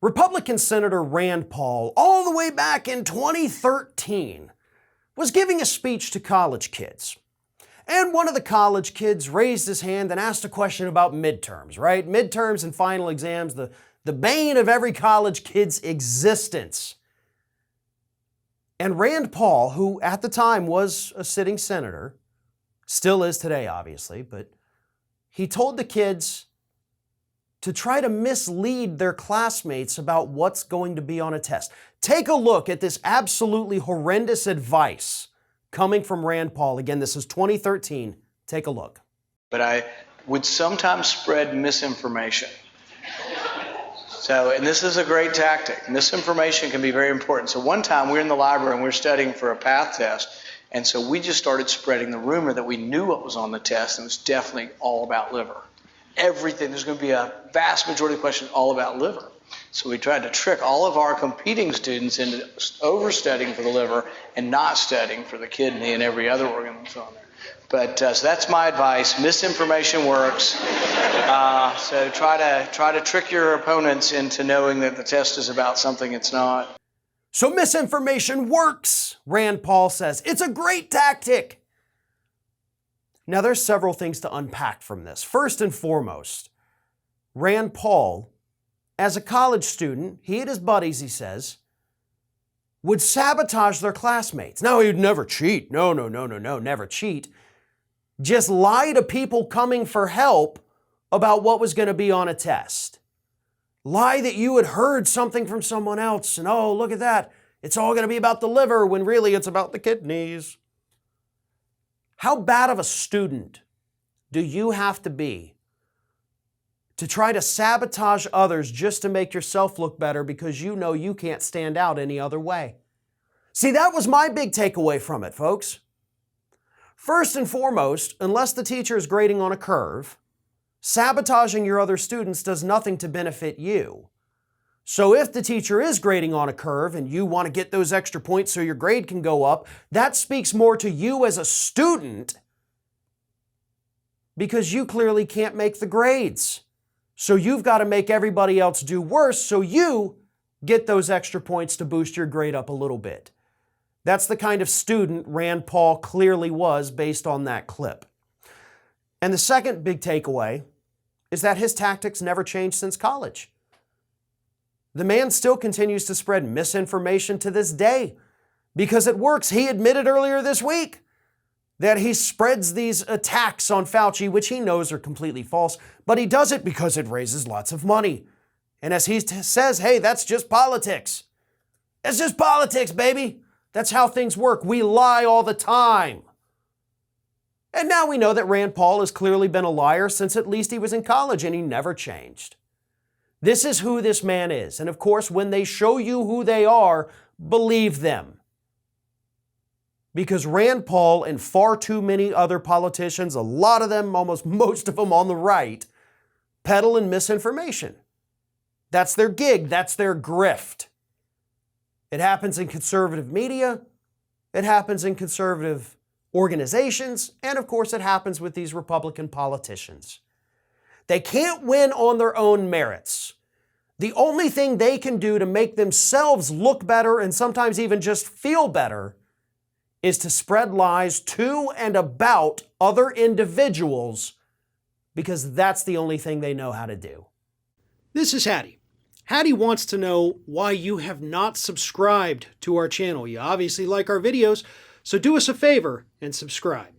Republican Senator Rand Paul, all the way back in 2013, was giving a speech to college kids. And one of the college kids raised his hand and asked a question about midterms, right? Midterms and final exams, the bane of every college kid's existence. And Rand Paul, who at the time was a sitting senator, still is today, obviously, but he told the kids to try to mislead their classmates about what's going to be on a test. Take a look at this absolutely horrendous advice coming from Rand Paul. Again, this is 2013. Take a look. But I would sometimes spread misinformation. And this is a great tactic. Misinformation can be very important. So one time we were in the library and we were studying for a PATH test. And so we just started spreading the rumor that we knew what was on the test, and it was definitely all about liver. Everything, there's going to be a vast majority of questions all about liver. So we tried to trick all of our competing students into overstudying for the liver and not studying for the kidney and every other organ that's on there. But so that's my advice. Misinformation works. So try to trick your opponents into knowing that the test is about something it's not. So misinformation works, Rand Paul says. It's a great tactic. Now, there's several things to unpack from this. First and foremost, Rand Paul, as a college student, he and his buddies, he says, would sabotage their classmates. Now, he'd never cheat. No, never cheat. Just lie to people coming for help about what was going to be on a test. Lie that you had heard something from someone else, and oh, look at that. It's all going to be about the liver when really it's about the kidneys. How bad of a student do you have to be to try to sabotage others just to make yourself look better because you know you can't stand out any other way? See, that was my big takeaway from it, folks. First and foremost, unless the teacher is grading on a curve, sabotaging your other students does nothing to benefit you. So if the teacher is grading on a curve and you want to get those extra points so your grade can go up, that speaks more to you as a student because you clearly can't make the grades. So you've got to make everybody else do worse so you get those extra points to boost your grade up a little bit. That's the kind of student Rand Paul clearly was based on that clip. And the second big takeaway is that his tactics never changed since college. The man still continues to spread misinformation to this day because it works. He admitted earlier this week that he spreads these attacks on Fauci, which he knows are completely false, but he does it because it raises lots of money. And as he says, hey, that's just politics. It's just politics, baby. That's how things work. We lie all the time. And now we know that Rand Paul has clearly been a liar since at least he was in college, and he never changed. This is who this man is. And of course, when they show you who they are, believe them. Because Rand Paul and far too many other politicians, a lot of them, almost most of them on the right, peddle in misinformation. That's their gig. That's their grift. It happens in conservative media. It happens in conservative organizations. And of course, it happens with these Republican politicians. They can't win on their own merits. The only thing they can do to make themselves look better and sometimes even just feel better is to spread lies to and about other individuals because that's the only thing they know how to do. This is Hattie. Hattie wants to know why you have not subscribed to our channel. You obviously like our videos, so do us a favor and subscribe.